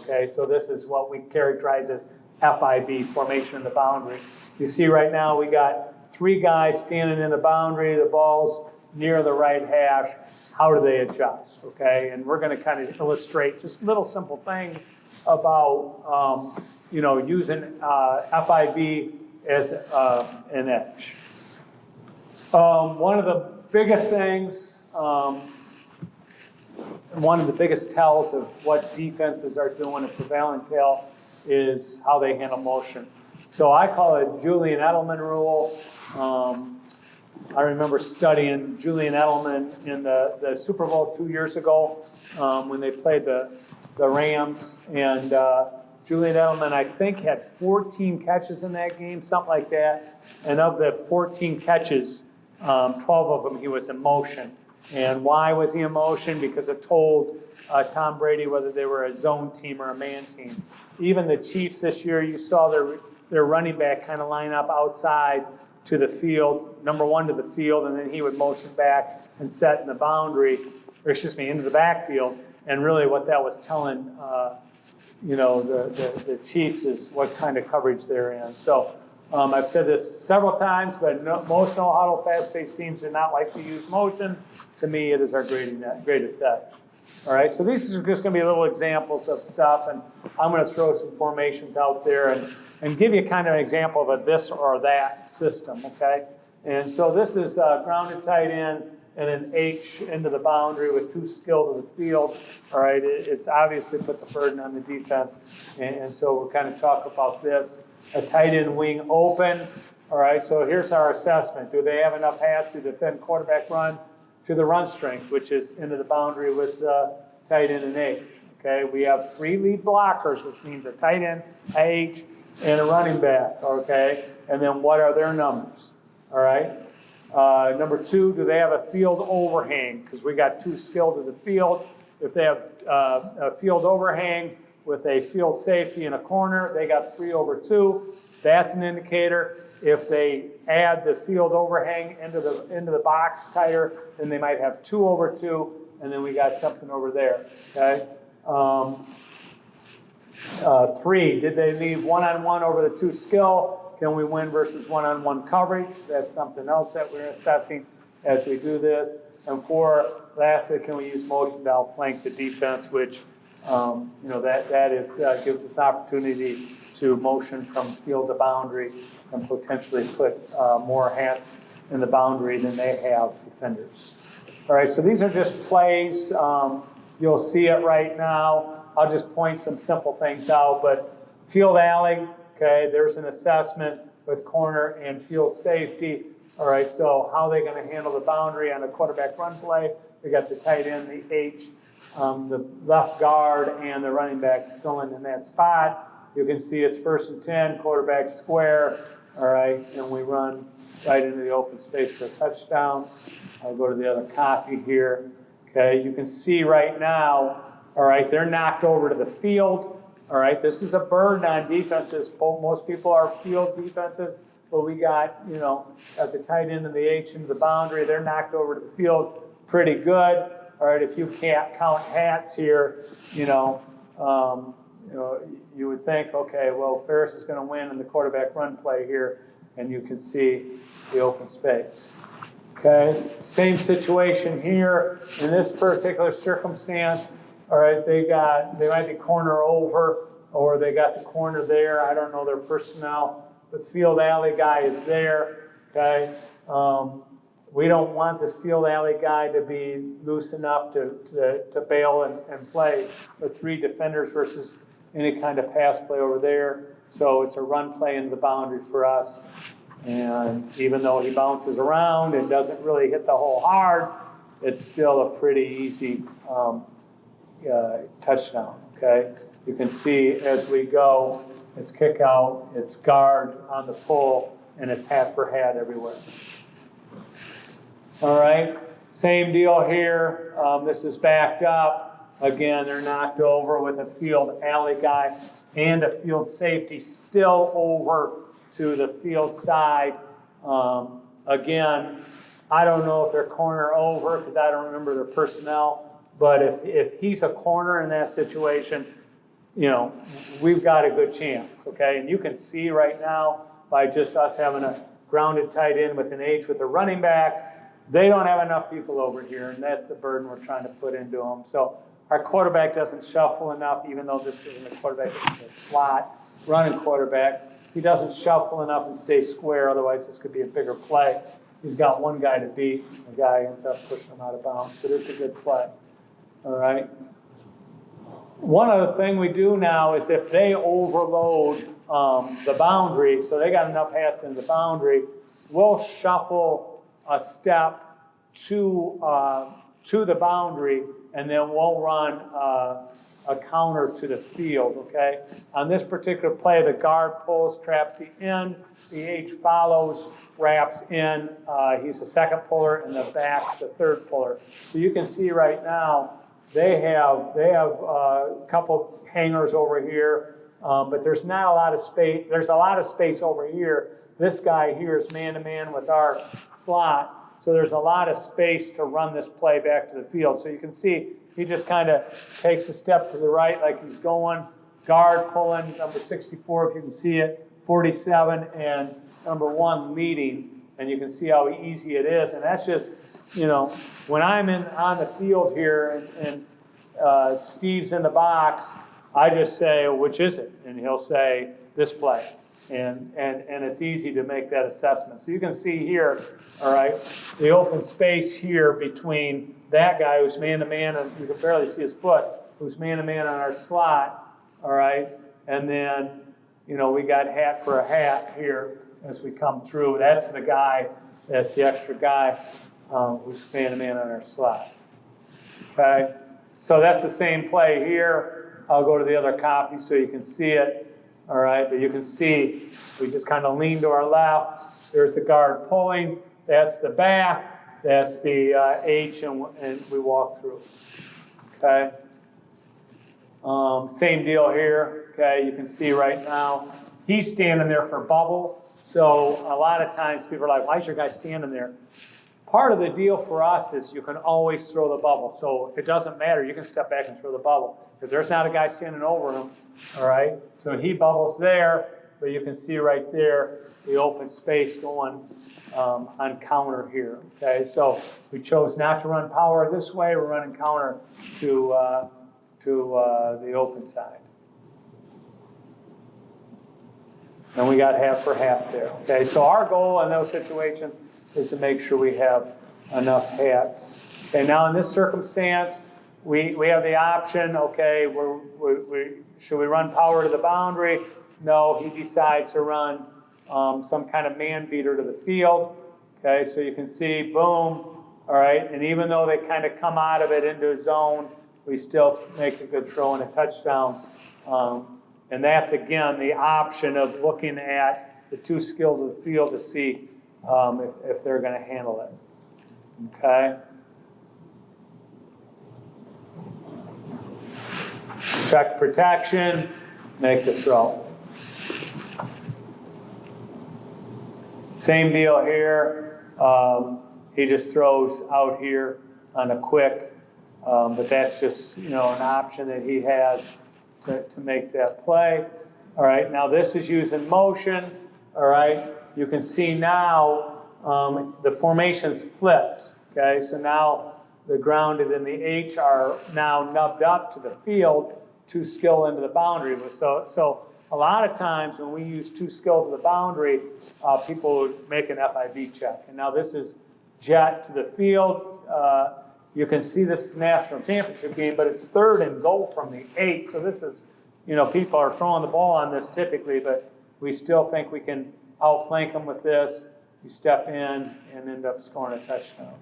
okay? So this is what we characterize as FIB, formation in the boundary. You see right now we got 3 guys standing in the boundary, the ball's near the right hash. How do they adjust, okay? And we're gonna kind of illustrate just little simple things about, using FIB as an edge. One of the biggest things, one of the biggest tells of what defenses are doing, a prevailing tell, is how they handle motion. So I call it Julian Edelman rule. I remember studying Julian Edelman in the Super Bowl 2 years ago when they played the Rams. And Julian Edelman, I think, had 14 catches in that game, something like that. And of the 14 catches, 12 of them he was in motion. And why was he in motion? Because it told Tom Brady whether they were a zone team or a man team. Even the Chiefs this year, you saw their running back kind of line up outside to the field, number 1 to the field, and then he would motion back and set in the boundary, into the backfield. And really what that was telling, the Chiefs is what kind of coverage they're in. So I've said this several times, but most no-huddle, fast-paced teams do not like to use motion. To me, it is our greatest edge. All right, so these are just going to be little examples of stuff, and I'm going to throw some formations out there and give you kind of an example of a this or that system, okay? And so this is grounded tight end and an H into the boundary with 2 skill to the field. All right, it's obviously puts a burden on the defense, and so we'll kind of talk about this. A tight end wing open. All right, so here's our assessment. Do they have enough hats to defend quarterback run to the run strength, which is into the boundary with tight end and H? Okay, we have 3 lead blockers, which means a tight end, a H, and a running back, okay? And then what are their numbers, all right? Number 2, do they have a field overhang? Because we got 2 skill to the field. If they have a field overhang with a field safety in a corner, they got 3/2. That's an indicator. If they add the field overhang into the box tighter, then they might have 2/2, and then we got something over there, okay? 3, did they leave one-on-one over the 2 skill? Can we win versus one-on-one coverage? That's something else that we're assessing as we do this. And 4, lastly, can we use motion to outflank the defense, which that is gives us opportunity to motion from field to boundary and potentially put more hats in the boundary than they have defenders. All right, so these are just plays. You'll see it right now. I'll just point some simple things out, but field alley, okay, there's an assessment with corner and field safety. All right, so how are they going to handle the boundary on a quarterback run play? We got the tight end, the H, the left guard, and the running back filling in that spot. You can see it's 1st and 10, quarterback square, all right, and we run right into the open space for a touchdown. I'll go to the other copy here. Okay, you can see right now, all right, they're knocked over to the field. All right, this is a burden on defenses. Most people are field defenses, but we got, at the tight end and the H into the boundary, they're knocked over to the field pretty good. All right, if you can't count hats here, you would think, okay, well, Ferris is going to win in the quarterback run play here, and you can see the open space. Okay, same situation here in this particular circumstance. All right, they might be corner over, or they got the corner there. I don't know their personnel. The field alley guy is there. Okay, we don't want this field alley guy to be loose enough to bail and play with 3 defenders versus any kind of pass play over there. So it's a run play into the boundary for us. And even though he bounces around and doesn't really hit the hole hard, it's still a pretty easy touchdown, okay? You can see as we go, it's kick out, it's guard on the pull, and it's hat for hat everywhere. All right, same deal here. This is backed up. Again, they're knocked over with a field alley guy and a field safety still over to the field side. Again, I don't know if they're corner over because I don't remember their personnel, but if he's a corner in that situation, you know, we've got a good chance, okay? And you can see right now by just us having a grounded tight end with an H with a running back, they don't have enough people over here, and that's the burden we're trying to put into them. So our quarterback doesn't shuffle enough, even though this isn't a quarterback, this is a slot running quarterback. He doesn't shuffle enough and stay square, otherwise this could be a bigger play. He's got one guy to beat, the guy ends up pushing him out of bounds, but it's a good play, all right? One other thing we do now is if they overload the boundary, so they got enough hats in the boundary, we'll shuffle a step to the boundary, and then we'll run a counter to the field, okay? On this particular play, the guard pulls, traps the end, the H follows, wraps in, he's the second puller, and the back's the third puller. So you can see right now, they have a couple hangers over here, but there's not a lot of space. There's a lot of space over here. This guy here is man-to-man with our slot, so there's a lot of space to run this play back to the field. So you can see he just kind of takes a step to the right like he's going, guard pulling, number 64 if you can see it, 47, and number 1 leading, and you can see how easy it is. And that's just, you know, when I'm on the field here and Steve's in the box, I just say, which is it? And he'll say, this play. And it's easy to make that assessment. So you can see here, all right, the open space here between that guy who's man-to-man, and you can barely see his foot, who's man-to-man on our slot, all right? And then, you know, we got hat for a hat here as we come through. That's the guy, that's the extra guy who's man-to-man on our slot, okay? So that's the same play here. I'll go to the other copy so you can see it, all right? But you can see we just kind of lean to our left. There's the guard pulling. That's the back. That's the H, and we walk through, okay? Same deal here, okay? You can see right now, he's standing there for bubble. So a lot of times people are like, why is your guy standing there? Part of the deal for us is you can always throw the bubble. So it doesn't matter. You can step back and throw the bubble. If there's not a guy standing over him, all right? So he bubbles there, but you can see right there the open space going on counter here, okay? So we chose not to run power this way. We're running counter to the open side. And we got half for half there, okay? So our goal in those situations is to make sure we have enough hats. Okay, now in this circumstance, we have the option, okay, should we run power to the boundary? No, he decides to run some kind of man beater to the field. Okay, so you can see, boom, all right, and even though they kind of come out of it into a zone, we still make a good throw and a touchdown. And that's, again, the option of looking at the two skills of the field to see if they're going to handle it, okay? Check protection, make the throw. Same deal here. He just throws out here on a quick, but that's just, you know, an option that he has to make that play. All right, now this is using motion. All right, you can see now the formation's flipped. Okay, so now the grounded and the H are now nubbed up to the field, two skill into the boundary. So a lot of times when we use two skill to the boundary, people would make an FIV check. And now this is jet to the field. You can see this is a national championship game, but it's 3rd and goal from the 8. So this is, you know, people are throwing the ball on this typically, but we still think we can outflank them with this. You step in and end up scoring a touchdown.